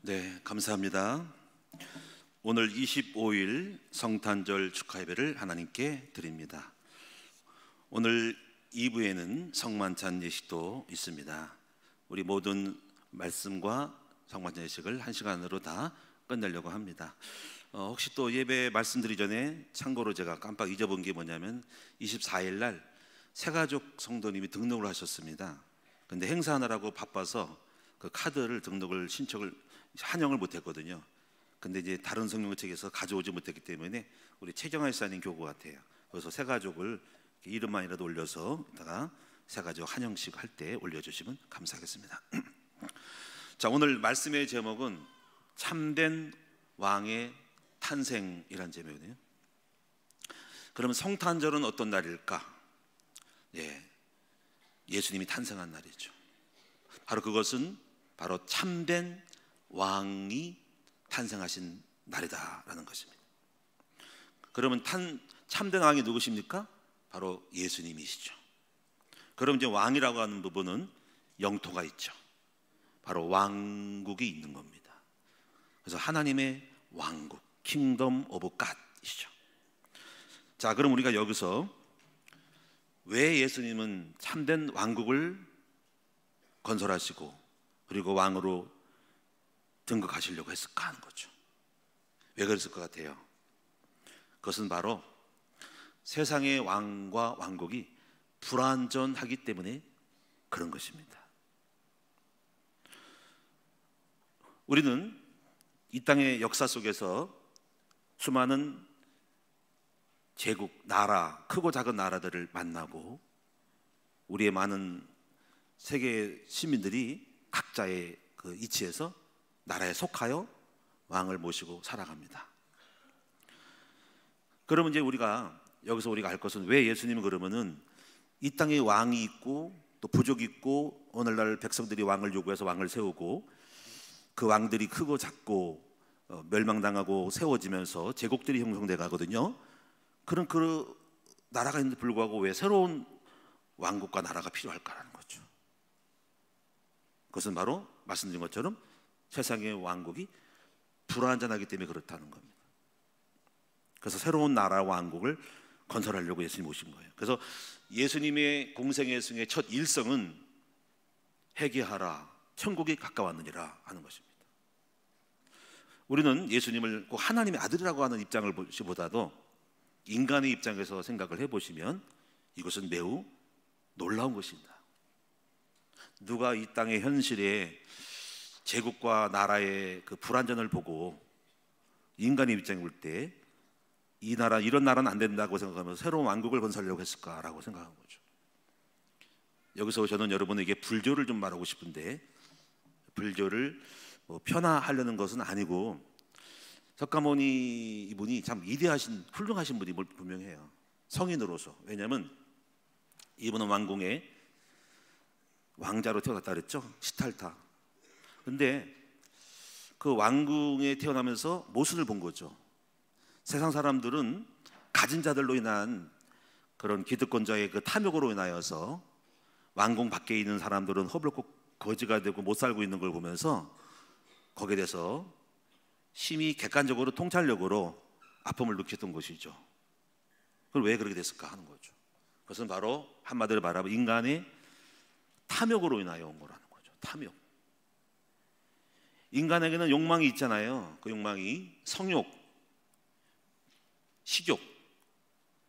네, 감사합니다. 오늘 25일 성탄절 축하 예배를 하나님께 드립니다. 오늘 2부에는 성만찬 예식도 있습니다. 우리 모든 말씀과 성만찬 예식을 1시간으로 다 끝내려고 합니다. 혹시 또 예배 말씀드리기 전에 참고로 제가 깜빡 잊어본 게 뭐냐면 24일 날 새가족 성도님이 등록을 하셨습니다. 근데 행사하느라고 바빠서 그 카드를 등록을 신청을 한영을 못했거든요. 근데 이제 다른 성명책에서 가져오지 못했기 때문에 우리 최정아 집사님 교구 같아요. 그래서 새가족을 이름만이라도 올려서 이따가 새가족 한영식 할 때 올려주시면 감사하겠습니다. 자, 오늘 말씀의 제목은 참된 왕의 탄생이라는 제목이네요. 그러면 성탄절은 어떤 날일까? 예수님이 탄생한 날이죠. 바로 그것은 바로 참된 왕이 탄생하신 날이다라는 것입니다. 그러면 참된 왕이 누구십니까? 바로 예수님이시죠. 그럼 이제 왕이라고 하는 부분은 영토가 있죠. 바로 왕국이 있는 겁니다. 그래서 하나님의 왕국, 킹덤 오브 갓이죠. 자, 그럼 우리가 여기서 왜 예수님은 참된 왕국을 건설하시고 그리고 왕으로 등극하시려고 했을까 하는 거죠. 왜 그랬을 것 같아요? 그것은 바로 세상의 왕과 왕국이 불완전하기 때문에 그런 것입니다. 우리는 이 땅의 역사 속에서 수많은 제국, 나라, 크고 작은 나라들을 만나고 우리의 많은 세계 시민들이 각자의 그 이치에서 나라에 속하여 왕을 모시고 살아갑니다. 그러면 이제 여기서 우리가 알 것은 왜 예수님은 그러면은 이 땅에 왕이 있고 또 부족이 있고 오늘날 백성들이 왕을 요구해서 왕을 세우고 그 왕들이 크고 작고 멸망당하고 세워지면서 제국들이 형성돼 가거든요. 그런 그 나라가 있는데 불구하고 왜 새로운 왕국과 나라가 필요할까라는 거죠. 그것은 바로 말씀드린 것처럼 세상의 왕국이 불완전하기 때문에 그렇다는 겁니다. 그래서 새로운 나라 왕국을 건설하려고 예수님이 오신 거예요. 그래서 예수님의 공생의 승의 첫 일성은 회개하라, 천국이 가까웠느니라 하는 것입니다. 우리는 예수님을 꼭 하나님의 아들이라고 하는 입장을 보시보다도 인간의 입장에서 생각을 해보시면 이것은 매우 놀라운 것입니다. 누가 이 땅의 현실에 제국과 나라의 그 불완전을 보고 인간의 입장에 볼 때 이 나라, 이런 나라는 안 된다고 생각하면서 새로운 왕국을 건설하려고 했을까라고 생각한 거죠. 여기서 저는 여러분에게 불교를 좀 말하고 싶은데, 불교를 편화하려는 것은 아니고 석가모니 이분이 참 위대하신 훌륭하신 분이 분명해요. 성인으로서. 왜냐하면 이분은 왕궁에 왕자로 태어났다 그랬죠. 시탈타. 근데 그 왕궁에 태어나면서 모순을 본 거죠. 세상 사람들은 가진 자들로 인한 그런 기득권자의 그 탐욕으로 인하여서 왕궁 밖에 있는 사람들은 허물고 거지가 되고 못 살고 있는 걸 보면서 거기에 대해서 심히 객관적으로 통찰력으로 아픔을 느꼈던 것이죠. 그럼 왜 그렇게 됐을까 하는 거죠. 그것은 바로 한마디로 말하면 인간의 탐욕으로 인하여 온 거라는 거죠. 탐욕. 인간에게는 욕망이 있잖아요. 그 욕망이 성욕, 식욕,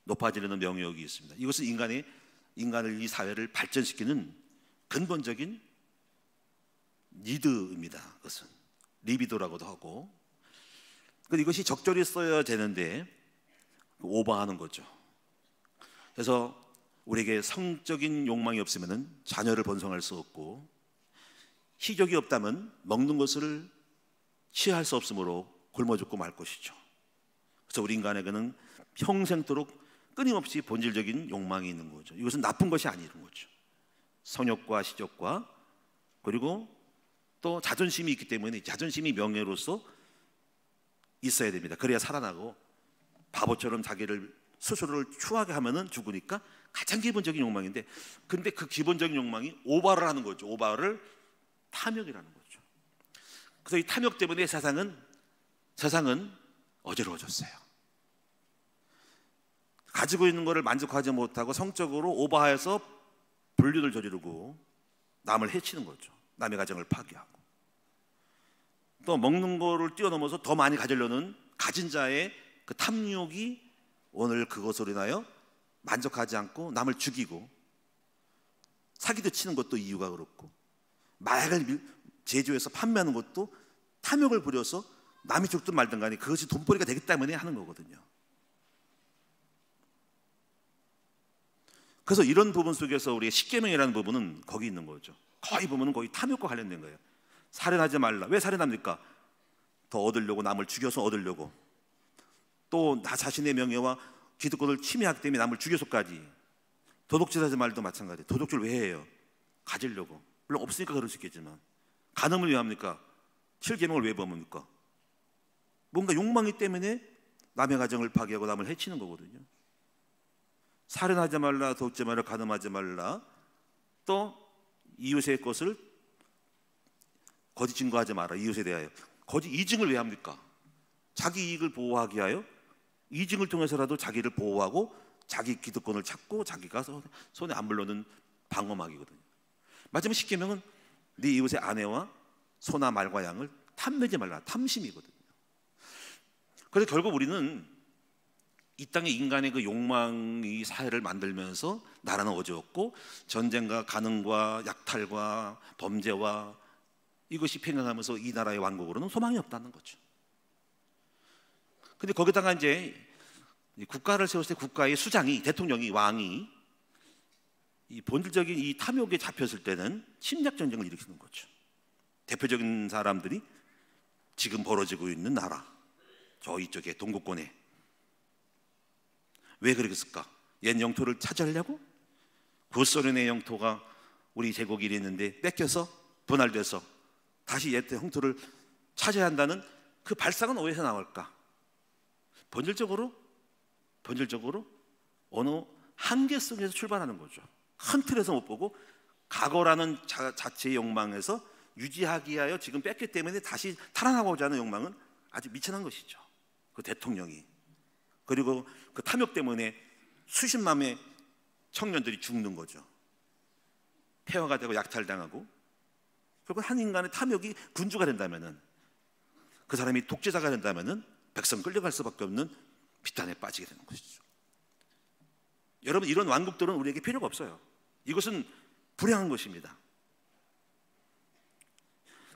높아지려는 명욕이 있습니다. 이것은 인간을 이 사회를 발전시키는 근본적인 니드입니다. 그것은 리비도라고도 하고. 근데 이것이 적절히 써야 되는데 오버하는 거죠. 그래서 우리에게 성적인 욕망이 없으면 자녀를 번성할 수 없고, 식욕이 없다면 먹는 것을 취할 수 없으므로 굶어 죽고 말 것이죠. 그래서 우리 인간에게는 평생도록 끊임없이 본질적인 욕망이 있는 거죠. 이것은 나쁜 것이 아니는 거죠. 성욕과 식욕과 그리고 또 자존심이 있기 때문에 자존심이 명예로서 있어야 됩니다. 그래야 살아나고, 바보처럼 자기를 스스로를 추하게 하면은 죽으니까 가장 기본적인 욕망인데, 근데 그 기본적인 욕망이 오바를 하는 거죠. 오바를 탐욕이라는 거죠. 그래서 이 탐욕 때문에 세상은 어지러워졌어요. 가지고 있는 것을 만족하지 못하고 성적으로 오버해서 불륜을 저지르고 남을 해치는 거죠. 남의 가정을 파괴하고, 또 먹는 거를 뛰어넘어서 더 많이 가지려는 가진 자의 그 탐욕이 오늘 그것으로 인하여 만족하지 않고 남을 죽이고, 사기도 치는 것도 이유가 그렇고, 마약을 제조해서 판매하는 것도 탐욕을 부려서 남이 죽든 말든 간에 그것이 돈벌이가 되기 때문에 하는 거거든요. 그래서 이런 부분 속에서 우리 십계명이라는 부분은 거기 있는 거죠. 거의 보면은 거의 탐욕과 관련된 거예요. 살인하지 말라. 왜 살인합니까? 더 얻으려고, 남을 죽여서 얻으려고, 또 나 자신의 명예와 기득권을 침해하기 때문에 남을 죽여서까지. 도둑질하지 말도 마찬가지. 도둑질 왜 해요? 가지려고. 물론 없으니까 그럴 수 있겠지만, 간음을 왜 합니까? 7계명을 왜 범합니까? 뭔가 욕망이 때문에 남의 가정을 파괴하고 남을 해치는 거거든요. 살인하지 말라, 도둑질 말라, 간음하지 말라, 또 이웃의 것을 거짓 증거하지 마라. 이웃에 대하여 거짓 이증을 왜 합니까? 자기 이익을 보호하기 위하여 이증을 통해서라도 자기를 보호하고 자기 기득권을 찾고 자기가 손에 안 물러는 방어막이거든요. 마지막 십계명은 네 이웃의 아내와 소나 말과 양을 탐내지 말라. 탐심이거든요. 그래서 결국 우리는 이 땅에 인간의 그 욕망이 사회를 만들면서 나라는 어지럽고, 전쟁과 간음과 약탈과 범죄와 이것이 팽행하면서 이 나라의 왕국으로는 소망이 없다는 거죠. 근데 거기다가 이제 국가를 세웠을 때 국가의 수장이, 대통령이, 왕이 이 본질적인 이 탐욕에 잡혔을 때는 침략 전쟁을 일으키는 거죠. 대표적인 사람들이 지금 벌어지고 있는 나라, 저 이쪽에 동구권에. 왜 그러겠을까? 옛 영토를 차지하려고? 구소련의 영토가 우리 제국이 있는데 뺏겨서 분할돼서 다시 옛 영토를 차지해야 한다는 그 발상은 어디서 나올까? 본질적으로 어느 한계 속에서 출발하는 거죠. 큰 틀에서 못 보고 과거라는 자체의 욕망에서 유지하기 위하여 지금 뺐기 때문에 다시 탈환하고자 하는 욕망은 아주 미천한 것이죠. 그 대통령이. 그리고 그 탐욕 때문에 수십만의 청년들이 죽는 거죠. 폐허가 되고 약탈당하고, 결국 한 인간의 탐욕이 군주가 된다면은, 그 사람이 독재자가 된다면은 백성 끌려갈 수밖에 없는 비탄에 빠지게 되는 것이죠. 여러분, 이런 왕국들은 우리에게 필요가 없어요. 이것은 불행한 것입니다.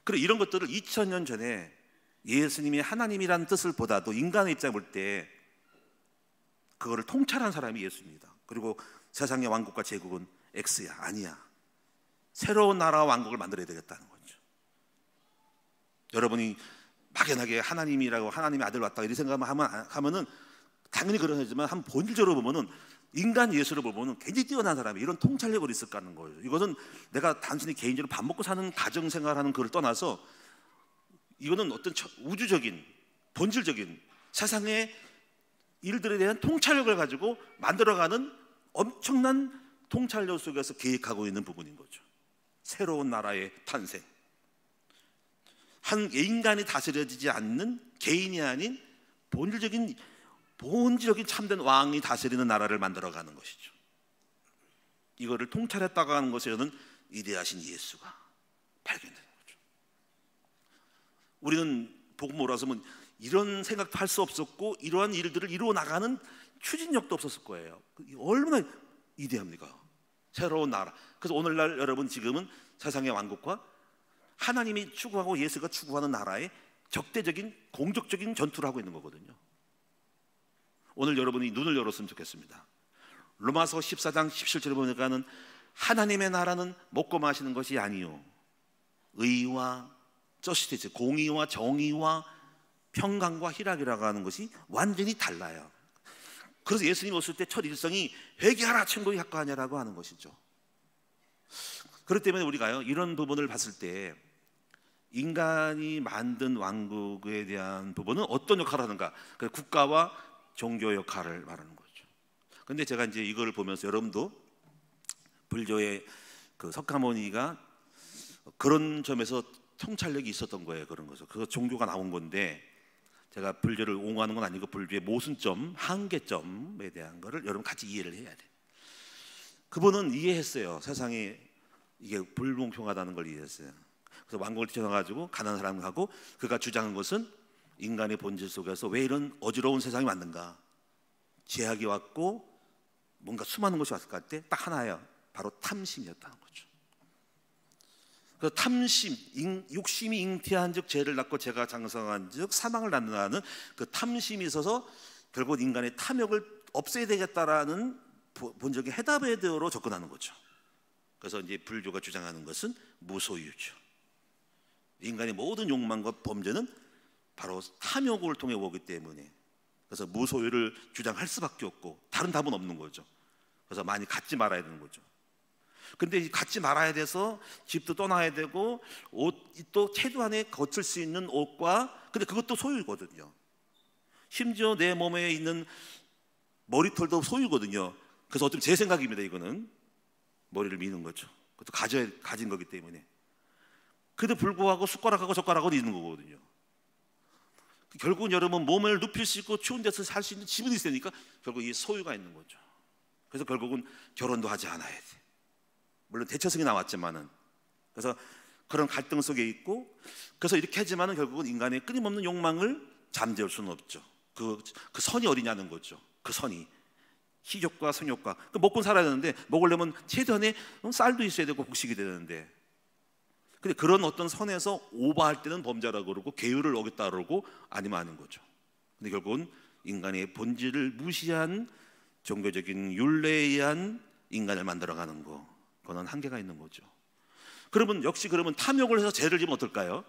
그리고 이런 것들을 2000년 전에 예수님이 하나님이라는 뜻을 보다도 인간의 입장을 볼 때 그거를 통찰한 사람이 예수입니다. 그리고 세상의 왕국과 제국은 X야, 아니야. 새로운 나라와 왕국을 만들어야 되겠다는 거죠. 여러분이 막연하게 하나님이라고, 하나님의 아들 왔다 이런 생각만 하면은 당연히 그런 하지만 한 본질적으로 보면은 인간 예수를 보면은 굉장히 뛰어난 사람이 이런 통찰력을 있을까 하는 거예요. 이것은 내가 단순히 개인적으로 밥 먹고 사는 가정 생활하는 그걸 떠나서 이거는 어떤 우주적인, 본질적인 세상의 일들에 대한 통찰력을 가지고 만들어가는 엄청난 통찰력 속에서 계획하고 있는 부분인 거죠. 새로운 나라의 탄생. 한 인간이 다스려지지 않는, 개인이 아닌 본질적인 참된 왕이 다스리는 나라를 만들어가는 것이죠. 이거를 통찰했다고 하는 것에 저는 위대하신 예수가 발견되는 거죠. 우리는 복음 몰아서면 이런 생각도 할 수 없었고, 이러한 일들을 이루어 나가는 추진력도 없었을 거예요. 얼마나 위대합니까? 새로운 나라. 그래서 오늘날 여러분 지금은 세상의 왕국과 하나님이 추구하고 예수가 추구하는 나라의 적대적인 공적적인 전투를 하고 있는 거거든요. 오늘 여러분이 눈을 열었으면 좋겠습니다. 로마서 14장 17절에 보니까는 하나님의 나라는 먹고 마시는 것이 아니요 의와 저스티스, 공의와 정의와 평강과 희락이라고 하는 것이 완전히 달라요. 그래서 예수님이 오실 때 첫 일성이 회개하라 천국이 가까우냐라고 하는 것이죠. 그렇기 때문에 우리가요, 이런 부분을 봤을 때 인간이 만든 왕국에 대한 부분은 어떤 역할을 하는가? 국가와 종교 역할을 말하는 거죠. 그런데 제가 이제 이걸 보면서 여러분도 불교의 그 석가모니가 그런 점에서 통찰력이 있었던 거예요. 그런 거죠. 그 종교가 나온 건데, 제가 불교를 옹호하는 건 아니고 불교의 모순점, 한계점에 대한 거를 여러분 같이 이해를 해야 돼. 그분은 이해했어요. 세상이 이게 불공평하다는 걸 이해했어요. 그래서 왕국을 뛰어나가지고 가난한 사람하고, 그가 주장한 것은 인간의 본질 속에서 왜 이런 어지러운 세상이 왔는가, 제약이 왔고 뭔가 수많은 것이 왔을 것 같아. 딱 하나예요. 바로 탐심이었다는 거죠. 그 탐심, 욕심이 잉태한 즉 죄를 낳고 죄가 장성한 즉 사망을 낳는다는 그 탐심이 있어서 결국 인간의 탐욕을 없애야 되겠다라는 본적인 해답에 대로 접근하는 거죠. 그래서 이제 불교가 주장하는 것은 무소유죠. 인간의 모든 욕망과 범죄는 바로 탐욕을 통해 오기 때문에, 그래서 무소유를 주장할 수밖에 없고 다른 답은 없는 거죠. 그래서 많이 갖지 말아야 되는 거죠. 근데 갖지 말아야 돼서 집도 떠나야 되고 옷도 최소한에 거칠 수 있는 옷과, 근데 그것도 소유거든요. 심지어 내 몸에 있는 머리털도 소유거든요. 그래서 어떤 제 생각입니다. 이거는 머리를 미는 거죠. 그것도 가진 거기 때문에. 그래도 불구하고 숟가락하고 젓가락은 있는 거거든요. 결국은 여러분 몸을 눕힐 수 있고 추운 데서 살 수 있는 집은 있으니까 결국 이 소유가 있는 거죠. 그래서 결국은 결혼도 하지 않아야 돼. 물론 대처성이 나왔지만은, 그래서 그런 갈등 속에 있고, 그래서 이렇게 하지만은 결국은 인간의 끊임없는 욕망을 잠재울 수는 없죠. 그 선이 어디냐는 거죠. 그 선이 식욕과 성욕과, 먹고 살아야 되는데 먹으려면 최대한의 쌀도 있어야 되고 곡식이 되는데, 근데 그런 어떤 선에서 오버할 때는 범죄라고 그러고 계율을 어겼다 그러고 아니면 아닌 거죠. 근데 결국은 인간의 본질을 무시한 종교적인 율례에 의한 인간을 만들어가는 거, 그거는 한계가 있는 거죠. 그러면 역시 그러면 탐욕을 해서 죄를 지면 어떨까요?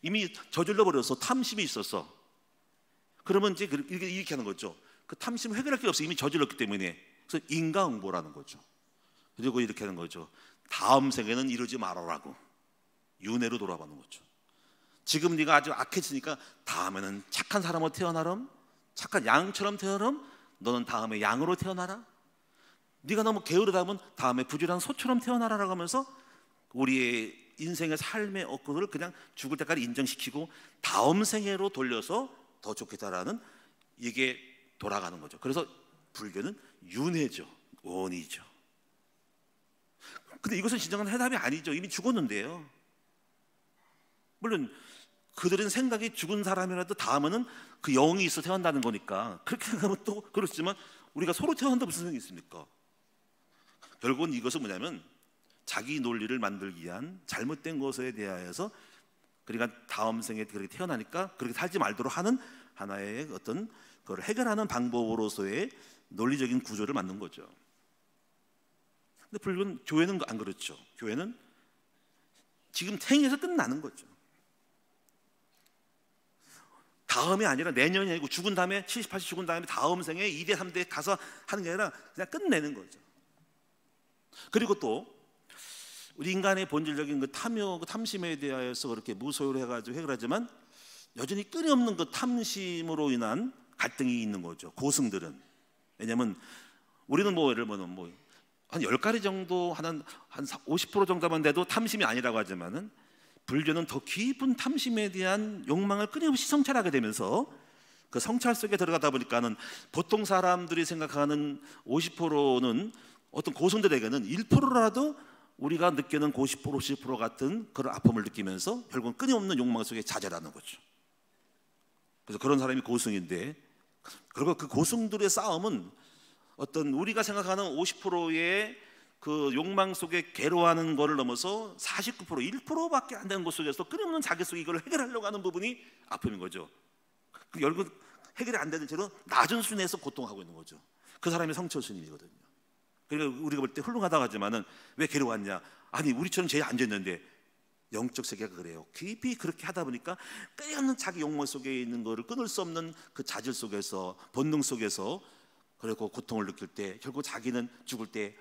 이미 저질러 버려서 탐심이 있어서, 그러면 이제 이렇게 하는 거죠. 그 탐심을 해결할 게 없어. 이미 저질렀기 때문에. 그래서 인과응보라는 거죠. 그리고 이렇게 하는 거죠. 다음 생에는 이러지 말아라고 윤회로 돌아가는 거죠. 지금 네가 아주 악해지니까 다음에는 착한 사람으로 태어나렴, 착한 양처럼 태어나렴, 너는 다음에 양으로 태어나라. 네가 너무 게으르다면 다음에 부지런한 소처럼 태어나라라고 하면서 우리의 인생의 삶의 업구를 그냥 죽을 때까지 인정시키고 다음 생애로 돌려서 더 좋겠다라는, 이게 돌아가는 거죠. 그래서 불교는 윤회죠, 원이죠. 근데 이것은 진정한 해답이 아니죠. 이미 죽었는데요. 물론 그들은 생각이 죽은 사람이라도 다음에는 그 영이 있어 태어난다는 거니까 그렇게 생각하면 또 그렇지만, 우리가 서로 태어난다 무슨 소용이 있습니까? 결국은 이것은 뭐냐면 자기 논리를 만들기 위한 잘못된 것에 대하여서, 그러니까 다음 생에 그렇게 태어나니까 그렇게 살지 말도록 하는 하나의 어떤 그걸 해결하는 방법으로서의 논리적인 구조를 만든 거죠. 근데 불교는, 교회는 안 그렇죠. 교회는 지금 생에서 끝나는 거죠. 다음이 아니라 내년이 아니고 죽은 다음에 70, 80 죽은 다음에 다음 생에 2대 3대 가서 하는 게 아니라 그냥 끝내는 거죠. 그리고 또 우리 인간의 본질적인 그 탐욕, 그 탐심에 대하여서 그렇게 무소유를 해가지고 해결하지만 여전히 끊임없는 그 탐심으로 인한 갈등이 있는 거죠. 고승들은. 왜냐하면 우리는 뭐 예를 들면 뭐 한 10가지 정도, 한 50% 정도만 돼도 탐심이 아니라고 하지만은, 불교는 더 깊은 탐심에 대한 욕망을 끊임없이 성찰하게 되면서 그 성찰 속에 들어가다 보니까는 보통 사람들이 생각하는 50%는 어떤 고승들에게는 1%라도 우리가 느끼는 50%, 50% 같은 그런 아픔을 느끼면서 결국은 끊임없는 욕망 속에 자절하는 거죠. 그래서 그런 사람이 고승인데, 그리고 그 고승들의 싸움은 어떤 우리가 생각하는 50%의 그 욕망 속에 괴로워하는 것을 넘어서 49%, 1%밖에 안 되는 것 속에서 끊임없는 자기 속에 이걸 해결하려고 하는 부분이 아픔인 거죠. 결국 해결이 안 되는 채로 낮은 수준에서 고통하고 있는 거죠. 그 사람이 성철스님이거든요. 그러니까 우리가 볼 때 훌륭하다고 하지만은 왜 괴로웠냐? 아니 우리처럼 제일 앉았는데, 영적 세계가 그래요. 깊이 그렇게 하다 보니까 끊임없는 자기 욕망 속에 있는 거를 끊을 수 없는 그 자질 속에서, 본능 속에서, 그리고 고통을 느낄 때 결국 자기는 죽을 때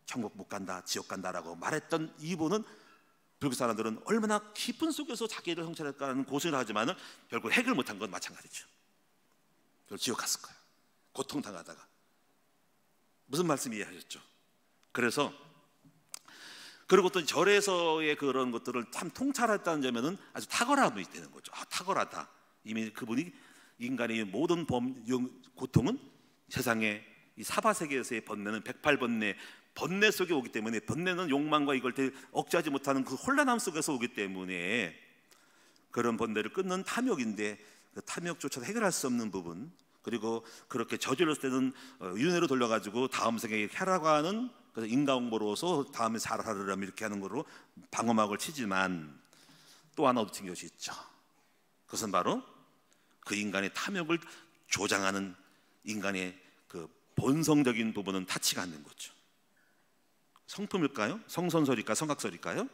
천국 못 간다, 지옥 간다라고 말했던 이분은, 불교 사람들은 얼마나 깊은 속에서 자기를 성찰할까라는 고생을 하지만은 결국 해결 못한 건 마찬가지죠. 결국 지옥 갔을 거예요. 고통당하다가. 무슨 말씀 이해하셨죠? 그래서 그리고 또 절에서의 그런 것들을 참 통찰했다는 점에는 아주 탁월함이 되는 거죠. 탁월하다. 이미 그분이 인간의 모든 고통은 세상에 이 사바세계에서의 번뇌는 108번뇌, 번뇌 속에 오기 때문에, 번뇌는 욕망과 이걸 억제하지 못하는 그 혼란함 속에서 오기 때문에 그런 번뇌를 끊는 탐욕인데, 그 탐욕조차 해결할 수 없는 부분, 그리고 그렇게 저질렀을 때는 윤회로 돌려가지고 다음 생에 해라고 하는, 그래서 인과응보로서 다음에 잘하려면 이렇게 하는 거로 방어막을 치지만, 또 하나 얻은 것이 있죠. 그것은 바로 그 인간의 탐욕을 조장하는 인간의 그 본성적인 부분은 닿지가 않는 거죠. 성품일까요? 성선설일까요? 성각설일까요?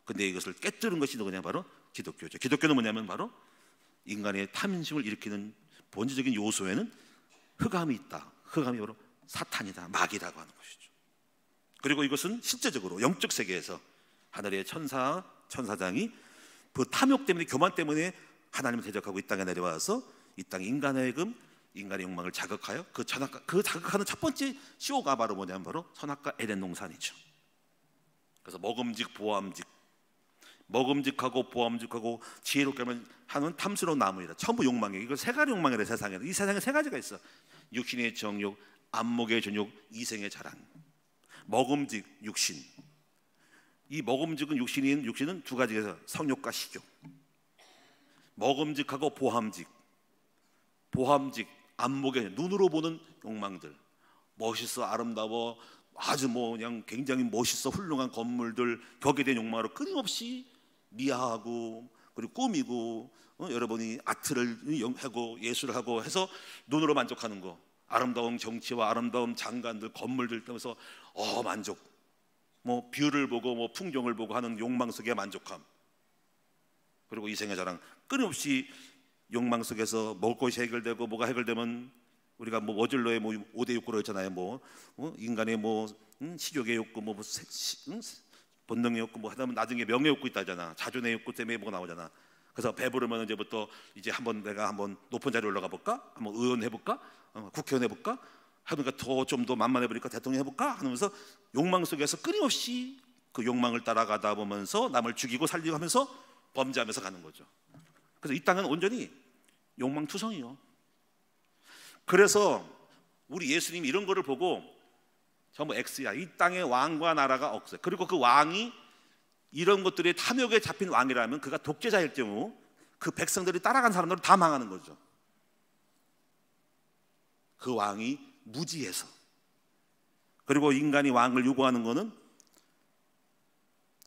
근데 이것을 깨뜨린 것이 누구냐? 바로 기독교죠. 기독교는 뭐냐면 바로 인간의 탐심을 일으키는 본질적인 요소에는 흑암이 있다. 흑암이 바로 사탄이다, 마귀라고 하는 것이죠. 그리고 이것은 실제적으로 영적 세계에서 하늘의 천사장이 그 탐욕 때문에, 교만 때문에 하나님을 대적하고 이 땅에 내려와서 이 땅 인간의 인간의 욕망을 자극하여 그 자극하는 첫 번째 쇼가 바로 뭐냐면 바로 선악과 에덴 동산이죠. 그래서 먹음직하고 보암직하고 지혜롭게 하는 탐스러운 나무이다. 전부 욕망이에요. 이거 세 가지 욕망이래. 세상에 이 세상에 세 가지가 있어. 육신의 정욕, 안목의 전욕, 이생의 자랑. 먹음직, 육신. 이 먹음직은 육신은 두 가지에서 성욕과 식욕. 먹음직하고 보암직, 안목의 눈으로 보는 욕망들. 멋있어, 아름다워, 아주 그냥 굉장히 멋있어 훌륭한 건물들, 격에 대한 욕망으로 끊임없이 미화하고 그리고 꾸미고, 여러분이 아트를 하고 예술을 하고 해서 눈으로 만족하는 거, 아름다운 정치와 아름다운 장관들, 건물들 때면서 만족, 뷰를 보고 풍경을 보고 하는 욕망 속의 만족함. 그리고 이생의 자랑, 끊임없이 욕망 속에서 먹을 것이 해결되고, 뭐가 해결되면 우리가 머질러의 5대 욕구로 했잖아요. 인간의 식욕의 욕구, 본능의 욕구, 하다면 나중에 명예 욕구 있다잖아. 자존의 욕구 때문에 뭐가 나오잖아. 그래서 배부르면 이제부터 내가 한번 높은 자리에 올라가 볼까? 한번 의원 해볼까? 국회의원 해볼까? 하니까 좀 더 만만해 보니까 대통령 해볼까? 하면서 욕망 속에서 끊임없이 그 욕망을 따라가다 보면서 남을 죽이고 살리고 하면서 범죄하면서 가는 거죠. 그래서 이 땅은 온전히 욕망투성이요. 그래서 우리 예수님이 이런 거를 보고 전부 X야. 이 땅의 왕과 나라가 없어요. 그리고 그 왕이 이런 것들이 탐욕에 잡힌 왕이라면, 그가 독재자일 경우 그 백성들이 따라간 사람들은 다 망하는 거죠. 그 왕이 무지해서. 그리고 인간이 왕을 요구하는 거는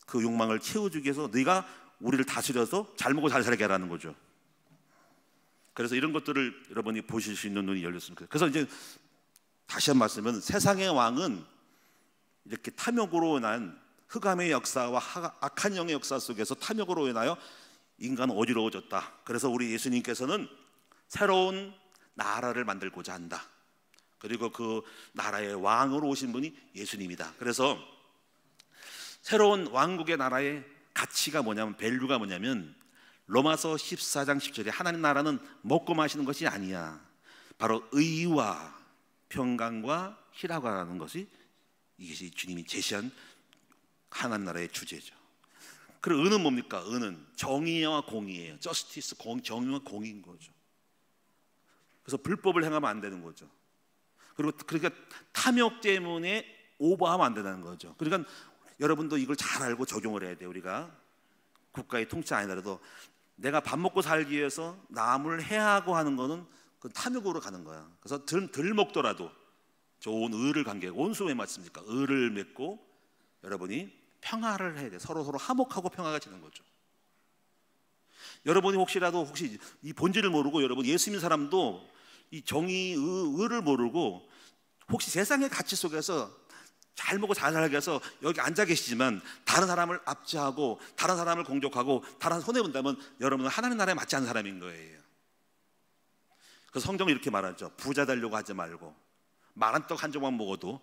그 욕망을 채워주기 위해서 네가 우리를 다스려서 잘 먹고 잘 살게 하라는 거죠. 그래서 이런 것들을 여러분이 보실 수 있는 눈이 열렸으면 좋겠어요. 그래서 이제 다시 한 말씀은, 세상의 왕은 이렇게 탐욕으로 인한 흑암의 역사와 악한 영의 역사 속에서 탐욕으로 인하여 인간은 어지러워졌다. 그래서 우리 예수님께서는 새로운 나라를 만들고자 한다. 그리고 그 나라의 왕으로 오신 분이 예수님이다. 그래서 새로운 왕국의 나라의 가치가 뭐냐면, 밸류가 뭐냐면, 로마서 14장 10절에 하나님 나라는 먹고 마시는 것이 아니야. 바로 의와 평강과 희락이라는 것이, 이것이 주님이 제시한 하나님 나라의 주제죠. 그리고 의는 뭡니까? 의는 정의와 공의예요. 저스티스, 정의와 공의인 거죠. 그래서 불법을 행하면 안 되는 거죠. 그리고 그러니까 탐욕 때문에 오버하면 안 된다는 거죠. 그러니까 여러분도 이걸 잘 알고 적용을 해야 돼요. 우리가 국가의 통치 아니더라도 내가 밥 먹고 살기 위해서 남을 해하고 하는 거는 그 탐욕으로 가는 거야. 그래서 덜 먹더라도 좋은 의를 관계하고, 온수에 맞습니까? 의를 맺고 여러분이 평화를 해야 돼. 서로 화목하고 평화가 지는 거죠. 여러분이 혹시 이 본질을 모르고, 여러분 예수 믿는 사람도 이 정의, 의를 모르고 혹시 세상의 가치 속에서 잘 먹고 잘 살기 위해서 여기 앉아 계시지만 다른 사람을 압제하고 다른 사람을 공격하고 다른 사람 손해본다면 여러분은 하나님 나라에 맞지 않는 사람인 거예요. 그래서 성경은 이렇게 말하죠. 부자 되려고 하지 말고 마른 떡 한 조각 먹어도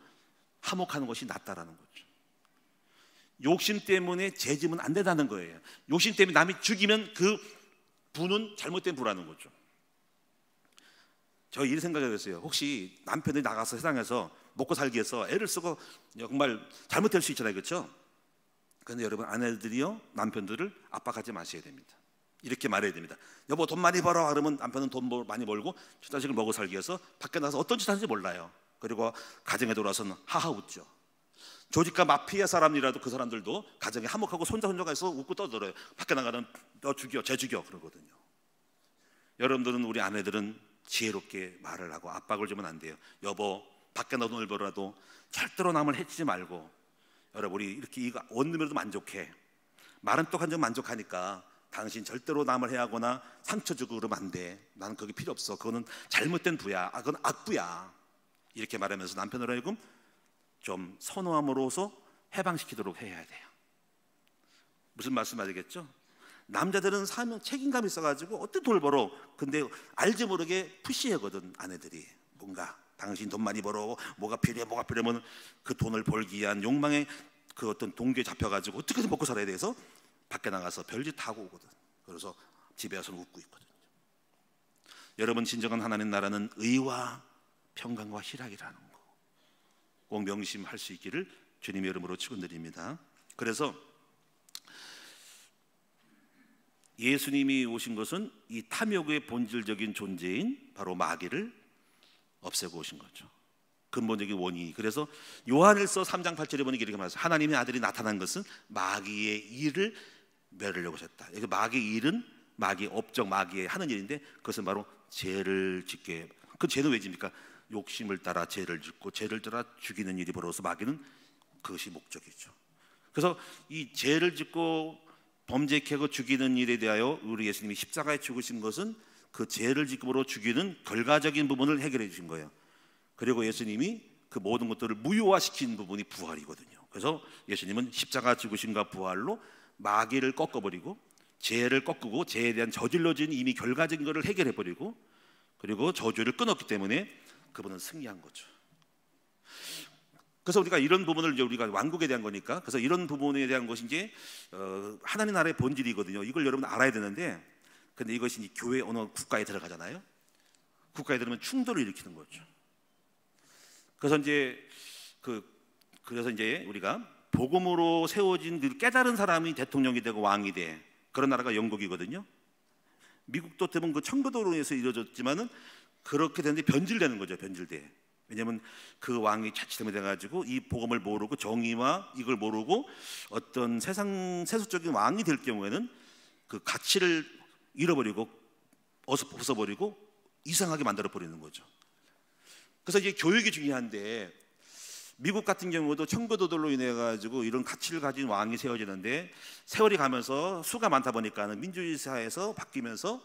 화목하는 것이 낫다라는 거죠. 욕심 때문에 죄지면 안 된다는 거예요. 욕심 때문에 남이 죽이면 그 부는 잘못된 부라는 거죠. 저 이런 생각이 들었어요. 혹시 남편이 나가서 세상에서 먹고 살기 위해서 애를 쓰고 정말 잘못될 수 있잖아요, 그렇죠? 그런데 여러분, 아내들이요 남편들을 압박하지 마셔야 됩니다. 이렇게 말해야 됩니다. 여보 돈 많이 벌어. 그러면 남편은 돈 많이 벌고 자식을 먹어 살기 위해서 밖에 나가서 어떤 짓 하는지 몰라요. 그리고 가정에 돌아서는 하하 웃죠. 조직과 마피아 사람이라도 그 사람들도 가정에 화목하고 손자손녀가서 웃고 떠들어요. 밖에 나가는 너 죽여 쟤 죽여 그러거든요. 여러분들은, 우리 아내들은 지혜롭게 말을 하고 압박을 주면 안 돼요. 여보 밖에 나가 돈을 벌어도 절대로 남을 해치지 말고, 여러분 우리 이렇게 이거 원룸에도 만족해. 말은 또 한점 만족하니까 당신 절대로 남을 해하거나 상처 주고 그러면 안 돼. 나는 그게 필요 없어. 그거는 잘못된 부야. 그건 악부야. 이렇게 말하면서 남편으로 하여금 좀 선호함으로써 해방시키도록 해야 돼요. 무슨 말씀 알겠죠? 남자들은 사명 책임감이 있어가지고 어떤 돈을 벌어. 근데 알지 모르게 푸시하거든 아내들이. 뭔가 당신 돈 많이 벌어. 뭐가 필요하면 그 돈을 벌기 위한 욕망에 그 어떤 동기에 잡혀가지고 어떻게든 먹고 살아야 돼서 밖에 나가서 별짓 하고 오거든. 그래서 집에 와서는 웃고 있거든요. 여러분, 진정한 하나님 나라는 의와 평강과 희락이라는 거 꼭 명심할 수 있기를 주님의 이름으로 축원드립니다. 그래서 예수님이 오신 것은 이 탐욕의 본질적인 존재인 바로 마귀를 없애고 오신 거죠. 근본적인 원인이. 그래서 요한일서 3장 8절에 보니까 이렇게 말해서 하나님의 아들이 나타난 것은 마귀의 일을 멸하려고 하셨다. 마귀의 일은 마귀의 업적, 마귀의 하는 일인데 그것은 바로 죄를 짓게. 그 죄는 왜 집니까? 욕심을 따라 죄를 짓고 죄를 따라 죽이는 일이 벌어서 마귀는 그것이 목적이죠. 그래서 이 죄를 짓고 범죄케 죽이는 일에 대하여 우리 예수님이 십자가에 죽으신 것은 그 죄를 짓고로 죽이는 결과적인 부분을 해결해 주신 거예요. 그리고 예수님이 그 모든 것들을 무효화시킨 부분이 부활이거든요. 그래서 예수님은 십자가 죽으심과 부활로 마귀를 꺾어버리고 죄를 꺾고 죄에 대한 저질러진 이미 결과적인 것을 해결해버리고 그리고 저주를 끊었기 때문에 그분은 승리한 거죠. 그래서 우리가 이런 부분을 이제 우리가 왕국에 대한 거니까, 그래서 이런 부분에 대한 것이 이제 하나님 나라의 본질이거든요. 이걸 여러분 알아야 되는데, 근데 이것이 이제 교회 어느 국가에 들어가잖아요. 국가에 들어가면 충돌을 일으키는 거죠. 그래서 이제 우리가 복음으로 세워진 그 깨달은 사람이 대통령이 되고 왕이 돼. 그런 나라가 영국이거든요. 미국도 대부분 그 청교도로 해서 이루어졌지만은 그렇게 되는데 변질되는 거죠. 변질돼. 왜냐하면 그 왕이 자칫하면 돼가지고 이 복음을 모르고 정의와 이걸 모르고 어떤 세속적인 왕이 될 경우에는 그 가치를 잃어버리고 벗어버리고 이상하게 만들어 버리는 거죠. 그래서 이제 교육이 중요한데, 미국 같은 경우도 청교도들로 인해 가지고 이런 가치를 가진 왕이 세워지는데 세월이 가면서 수가 많다 보니까는 민주주의 사회에서 바뀌면서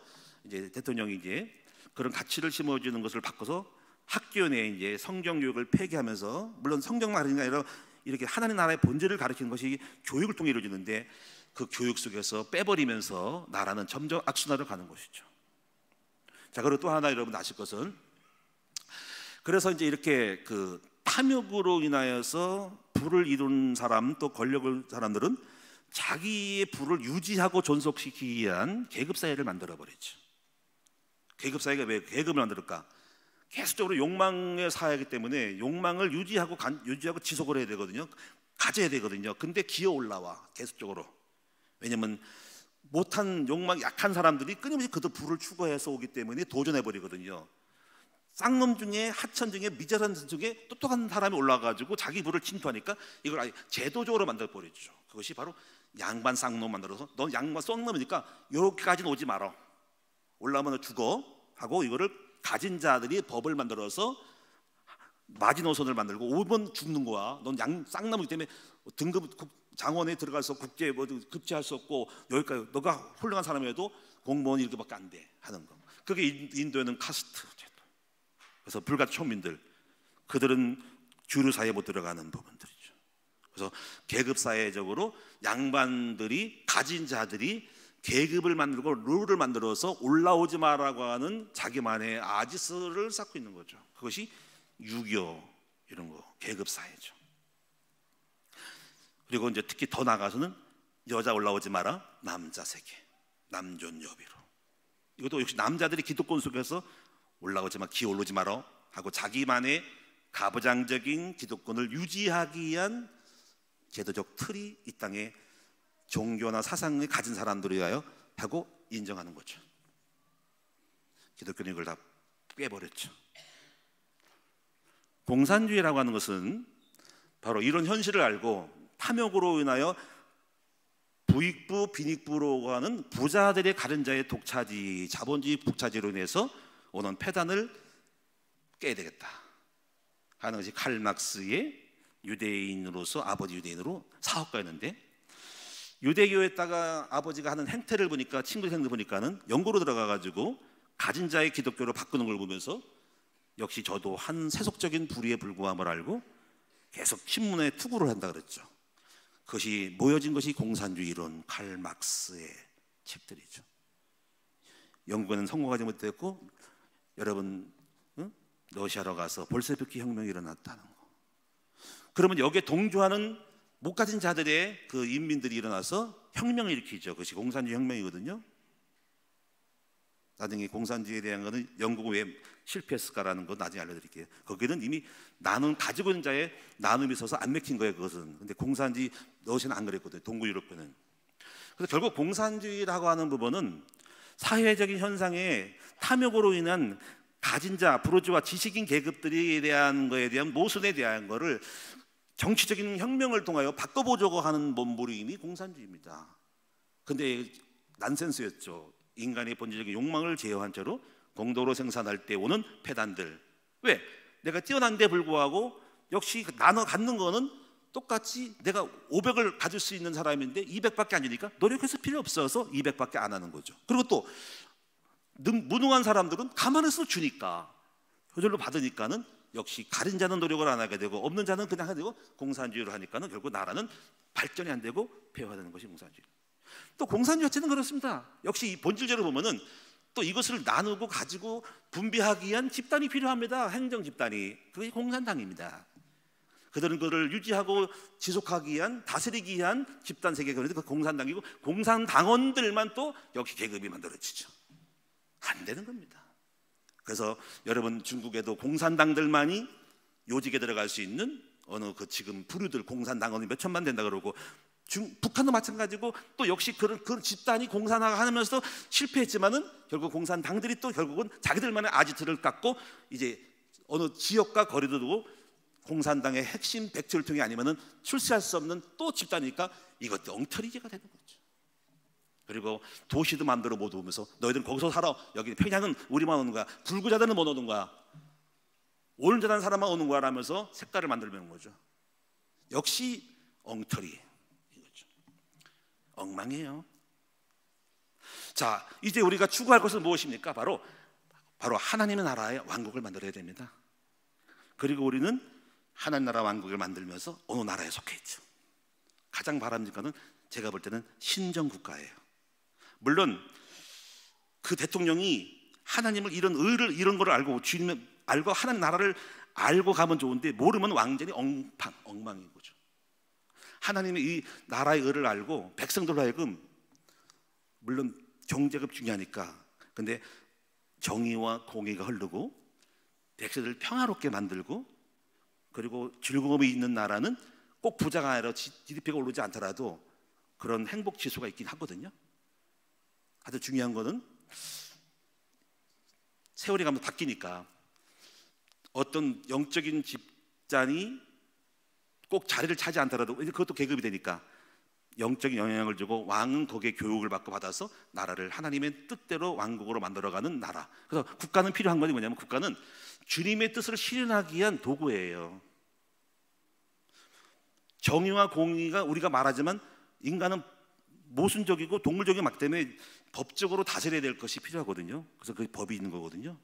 이제 대통령이 이제 그런 가치를 심어주는 것을 바꿔서 학교 내에 이제 성경 교육을 폐기하면서, 물론 성경만 아니라 이렇게 하나님 나라의 본질을 가르치는 것이 교육을 통해 이루어지는데 그 교육 속에서 빼버리면서 나라는 점점 악순환으로 가는 것이죠. 자, 그리고 또 하나 여러분 아실 것은, 그래서 이제 이렇게 그 탐욕으로 인하여서 부를 이룬 사람, 또 권력을 사람들은 자기의 부를 유지하고 존속시키기 위한 계급 사회를 만들어 버렸죠. 계급 사회가 왜 계급을 만들었까? 계속적으로 욕망의 사회이기 때문에 욕망을 유지하고 지속을 해야 되거든요. 가져야 되거든요. 근데 기어 올라와 계속적으로. 왜냐면 못한 욕망 약한 사람들이 끊임없이 그들 부를 추구해서 오기 때문에 도전해 버리거든요. 쌍놈 중에 하천 중에 미자산 중에 똑똑한 사람이 올라가지고 자기 부를 침투하니까 이걸 아예 제도적으로 만들어 버리죠. 그것이 바로 양반 쌍놈 만들어서 너 양반 쌍놈이니까 여기까지는 오지 마라. 올라오면 죽어 하고 이거를 가진 자들이 법을 만들어서 마지노선을 만들고 오면 죽는 거야. 넌 쌍놈이기 때문에 등급 장원에 들어가서 국제 급제할 수 없고 여기까지 너가 훌륭한 사람이라도 공무원이 이렇게밖에 안 돼 하는 거. 그게 인도에는 카스트 제도. 그래서 불가치 총민들, 그들은 주류 사회에 못 들어가는 부분들이죠. 그래서 계급 사회적으로 양반들이, 가진 자들이 계급을 만들고 룰을 만들어서 올라오지 마라고 하는 자기만의 아지스를 쌓고 있는 거죠. 그것이 유교 이런 거, 계급 사회죠. 그리고 이제 특히 더 나가서는 여자 올라오지 마라, 남자 세계, 남존여비로. 이것도 역시 남자들이 기득권 속에서 올라오지 마, 기어오르지 마라 하고 자기만의 가부장적인 기득권을 유지하기 위한 제도적 틀이 이 땅에 종교나 사상을 가진 사람들이어야 하고 인정하는 거죠. 기독교는 이걸 다 빼버렸죠. 공산주의라고 하는 것은 바로 이런 현실을 알고 탐욕으로 인하여 부익부, 빈익부로 하는 부자들의 가른 자의 독차지, 자본주의 북차지로 인해서 오는 폐단을 깨야 되겠다 하는 것이 칼 막스의 유대인으로서, 아버지 유대인으로 사업가였는데, 유대교에다가 아버지가 하는 행태를 보니까, 친구 행태 보니까는 연구로 들어가가지고 가진 자의 기독교로 바꾸는 걸 보면서 역시 저도 한 세속적인 불의에 불구함을 알고 계속 신문에 투구를 한다 그랬죠. 그것이 모여진 것이 공산주의 이론, 칼 막스의 책들이죠. 영국에는 성공하지 못했고, 여러분 러시아로 가서 볼셰비키 혁명이 일어났다는 거. 그러면 여기에 동조하는 못 가진 자들의 그 인민들이 일어나서 혁명을 일으키죠. 그것이 공산주의 혁명이거든요. 나중에 공산주의에 대한 거는 영국은 왜 실패했을까라는 거 나중에 알려드릴게요. 거기는 이미 가지고 있는 자의 나눔이 있어서 안 맥힌 거예요, 그것은. 근데 공산주의, 러시아는 안 그랬거든요, 동구 유럽권은. 그래서 결국 공산주의라고 하는 부분은 사회적인 현상에 탐욕으로 인한 가진 자, 부르주아 지식인 계급들에 대한 거에 대한 모순에 대한 거를 정치적인 혁명을 통하여 바꿔보자고 하는 몸부림이 공산주의입니다. 근데 난센스였죠. 인간의 본질적인 욕망을 제어한 채로 공도로 생산할 때 오는 폐단들. 왜? 내가 뛰어난데 불구하고 역시 나눠 갖는 거는 똑같이 내가 500을 가질 수 있는 사람인데 200밖에 안 주니까 노력해서 필요 없어서 200밖에 안 하는 거죠. 그리고 또 무능한 사람들은 가만해서 주니까, 효절로 받으니까는 역시 가진 자는 노력을 안 하게 되고 없는 자는 그냥 하게 되고, 공산주의로 하니까는 결국 나라는 발전이 안 되고 폐화되는 것이 공산주의. 또 공산주의 자체는 그렇습니다. 역시 이 본질적으로 보면은 또 이것을 나누고 가지고 분배하기 위한 집단이 필요합니다. 행정 집단이. 그게 공산당입니다. 그들은 그를 유지하고 지속하기 위한, 다스리기 위한 집단 세계가 그런데 그 공산당이고, 공산당원들만 또 역시 계급이 만들어지죠. 안 되는 겁니다. 그래서 여러분 중국에도 공산당들만이 요직에 들어갈 수 있는 어느 그 지금 부류들, 공산당원이 몇 천만 된다 그러고, 북한도 마찬가지고, 또 역시 그런 집단이 공산화하면서도 실패했지만은 결국 공산당들이 또 결국은 자기들만의 아지트를 깎고 이제 어느 지역과 거리도 두고 공산당의 핵심 백철통이 아니면은 출세할 수 없는 또 집단이니까 이것도 엉터리제가 되는 거죠. 그리고 도시도 만들어 못 오면서 너희들은 거기서 살아, 여기 평양은 우리만 오는 거야, 불구자들은 못 오는 거야, 오른자단 사람만 오는 거야 라면서 색깔을 만들면 거죠. 역시 엉터리, 이거죠. 엉망이에요. 자, 이제 우리가 추구할 것은 무엇입니까? 바로 하나님의 나라의 왕국을 만들어야 됩니다. 그리고 우리는 하나님 나라 왕국을 만들면서 어느 나라에 속해 있죠. 가장 바람직한 제가 볼 때는 신정국가예요. 물론 그 대통령이 하나님을 이런 의를 이런 걸 알고 주님을 알고 하나님 나라를 알고 가면 좋은데, 모르면 완전히 엉망인 거죠. 하나님의 이 나라의 의를 알고 백성들로 하여금, 물론 경제가 중요하니까, 근데 정의와 공의가 흐르고 백성들을 평화롭게 만들고, 그리고 즐거움이 있는 나라는 꼭 부자가 아니라 GDP가 오르지 않더라도 그런 행복 지수가 있긴 하거든요. 아주 중요한 거는 세월이 가면 바뀌니까 어떤 영적인 집단이 꼭 자리를 차지 않더라도 그것도 계급이 되니까 영적인 영향을 주고, 왕은 거기에 교육을 받아서 나라를 하나님의 뜻대로 왕국으로 만들어가는 나라. 그래서 국가는 필요한 것이 뭐냐면, 국가는 주님의 뜻을 실현하기 위한 도구예요. 정의와 공의가 우리가 말하지만 인간은 모순적이고 동물적인 막 때문에 법적으로 다스려야 될 것이 필요하거든요. 그래서 그 법이 있는 거거든요.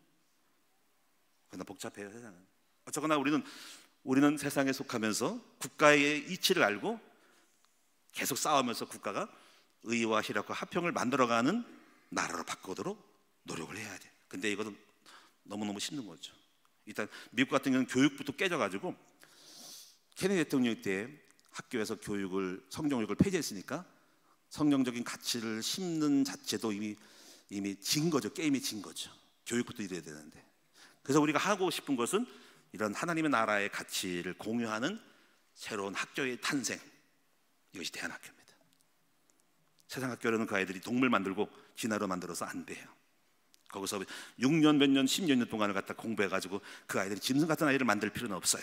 그러나 복잡해요, 세상은. 어쨌거나 우리는 세상에 속하면서 국가의 이치를 알고 계속 싸우면서 국가가 의와 희락과 화평을 만들어가는 나라로 바꾸도록 노력을 해야 돼. 근데 이거는 너무너무 힘든 거죠. 일단 미국 같은 경우는 교육부터 깨져가지고, 케네디 대통령 때 학교에서 성경교육을 폐지했으니까 성경적인 가치를 심는 자체도 이미 진 거죠. 게임이 진 거죠. 교육부터 이래야 되는데. 그래서 우리가 하고 싶은 것은 이런 하나님의 나라의 가치를 공유하는 새로운 학교의 탄생, 이것이 대안학교입니다. 세상 학교로는 그 아이들이 동물 만들고 진화로 만들어서 안 돼요. 거기서 6년 몇 년 10년 동안을 갖다 공부해가지고 그 아이들이 짐승 같은 아이를 만들 필요는 없어요.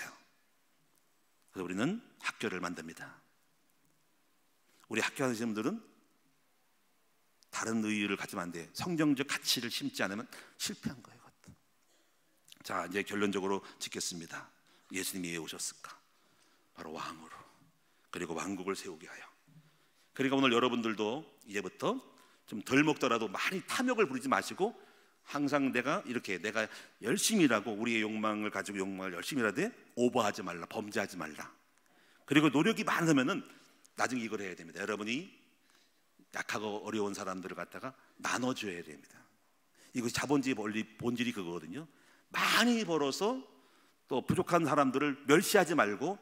그래서 우리는 학교를 만듭니다. 우리 학교 하시는 분들은 다른 의의를 가지면 안 돼요. 성경적 가치를 심지 않으면 실패한 거예요. 그것도. 자, 이제 결론적으로 짓겠습니다. 예수님이 왜 오셨을까? 바로 왕으로, 그리고 왕국을 세우게 하여. 그러니까 오늘 여러분들도 이제부터 좀 덜 먹더라도 많이 탐욕을 부리지 마시고 항상 내가 열심히 일하고 우리의 욕망을 가지고 욕망을 열심히 일하되 오버하지 말라, 범죄하지 말라. 그리고 노력이 많으면은 나중에 이걸 해야 됩니다. 여러분이 약하고 어려운 사람들을 갖다가 나눠줘야 됩니다. 이것이 자본주의 본질이 그거거든요. 많이 벌어서 또 부족한 사람들을 멸시하지 말고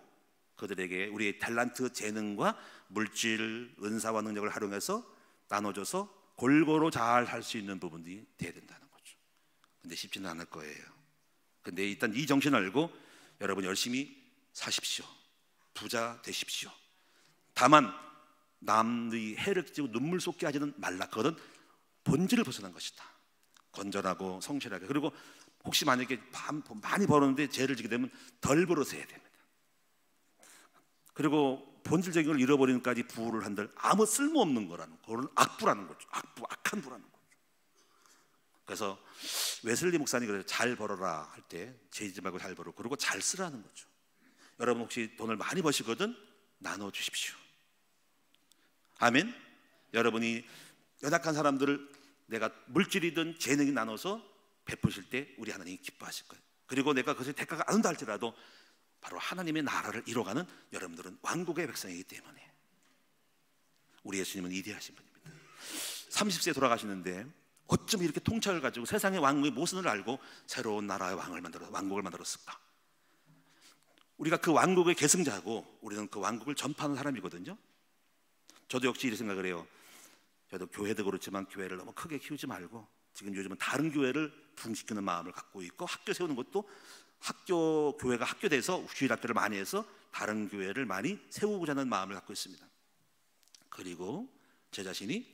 그들에게 우리의 탤런트, 재능과 물질, 은사와 능력을 활용해서 나눠줘서 골고루 잘 할 수 있는 부분이 돼야 된다는 거죠. 근데 쉽지는 않을 거예요. 근데 일단 이 정신을 알고 여러분 열심히 사십시오. 부자 되십시오. 다만 남의 해를 끼치고 눈물 쏟게 하지는 말라. 그것은 본질을 벗어난 것이다. 건전하고 성실하게. 그리고 혹시 만약에 많이 벌었는데 죄를 지게 되면 덜 벌어서 해야 됩니다. 그리고 본질적인 걸 잃어버리는까지 부를 한들 아무 쓸모없는 거라는 거. 그건 악부라는 거죠. 악한 부라는 거죠. 그래서 웨슬리 목사님이 그래서 잘 벌어라 할 때 죄지지 말고 잘 벌어. 그리고 잘 쓰라는 거죠. 여러분 혹시 돈을 많이 버시거든 나눠주십시오. 아멘. 여러분이 연약한 사람들을 내가 물질이든 재능이 나눠서 베푸실 때 우리 하나님이 기뻐하실 거예요. 그리고 내가 그것의 대가가 안 온다 할지라도 바로 하나님의 나라를 이뤄가는 여러분들은 왕국의 백성이기 때문에 우리 예수님은 이대하신 분입니다. 30세에 돌아가시는데 어쩜 이렇게 통찰을 가지고 세상의 왕의 모순을 알고 새로운 나라의 왕국을 만들었을까? 우리가 그 왕국의 계승자고 우리는 그 왕국을 전파하는 사람이거든요. 저도 역시 이렇게 생각을 해요. 저도 교회도 그렇지만 교회를 너무 크게 키우지 말고 지금 요즘은 다른 교회를 부흥시키는 마음을 갖고 있고 학교 세우는 것도 교회가 학교돼서 주일학교를 많이 해서 다른 교회를 많이 세우고자 하는 마음을 갖고 있습니다. 그리고 제 자신이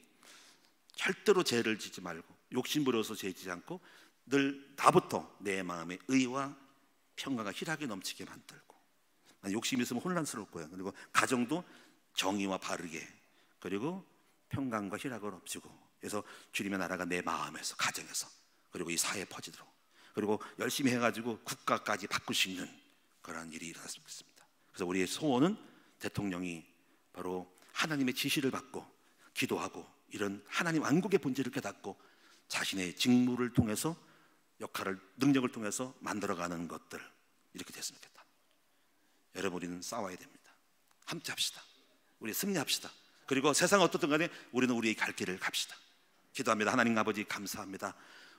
절대로 죄를 짓지 말고 욕심부려서 죄 짓지 않고 늘 나부터 내 마음에 의와 평강과 희락이 넘치게 만들고 욕심이 있으면 혼란스러울 거예요. 그리고 가정도 정의와 바르게 그리고 평강과 희락을 넘치고 그래서 주님의 나라가 내 마음에서 가정에서 그리고 이 사회에 퍼지도록 그리고 열심히 해가지고 국가까지 바꿀 수 있는 그런 일이 일어났으면 좋겠습니다. 그래서 우리의 소원은 대통령이 바로 하나님의 지시를 받고 기도하고 이런 하나님 왕국의 본질을 깨닫고 자신의 직무를 통해서 역할을 능력을 통해서 만들어가는 것들 이렇게 됐으면 좋겠다. 여러분 우리는 싸워야 됩니다. 함께 합시다. 우리 승리합시다. 그리고 세상 어떻든 간에 우리는 우리의 갈 길을 갑시다. 기도합니다. 하나님 아버지 감사합니다.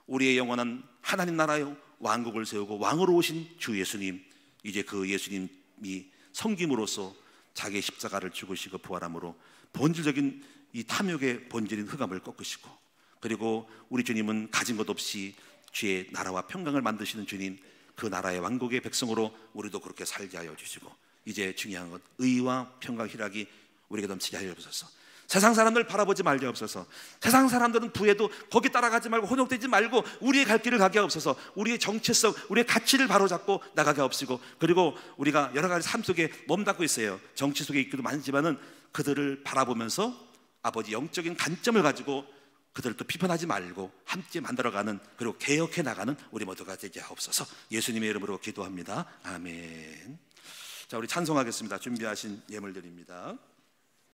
우리의 영원한 하나님 나라의 왕국을 세우고 왕으로 오신 주 예수님 이제 그 예수님이 섬김으로써 자기의 십자가를 죽으시고 부활함으로 본질적인 이 탐욕의 본질인 흑암을 꺾으시고 그리고 우리 주님은 가진 것 없이 주의 나라와 평강을 만드시는 주님 그 나라의 왕국의 백성으로 우리도 그렇게 살게 하여 주시고 이제 중요한 것 의와 평강 희락이 우리에게 넘치게 하여 주옵소서. 세상 사람들 바라보지 말게 없어서 세상 사람들은 부해도 거기 따라가지 말고 혼욕되지 말고 우리의 갈 길을 가게 없어서 우리의 정체성 우리의 가치를 바로잡고 나가게 없으시고 그리고 우리가 여러 가지 삶 속에 몸담고 있어요. 정치 속에 있기도 많지만은 그들을 바라보면서 아버지 영적인 관점을 가지고 그들을 또 비판하지 말고 함께 만들어가는 그리고 개혁해 나가는 우리 모두가 되게 하옵소서. 예수님의 이름으로 기도합니다. 아멘. 자 우리 찬송하겠습니다. 준비하신 예물 드립니다.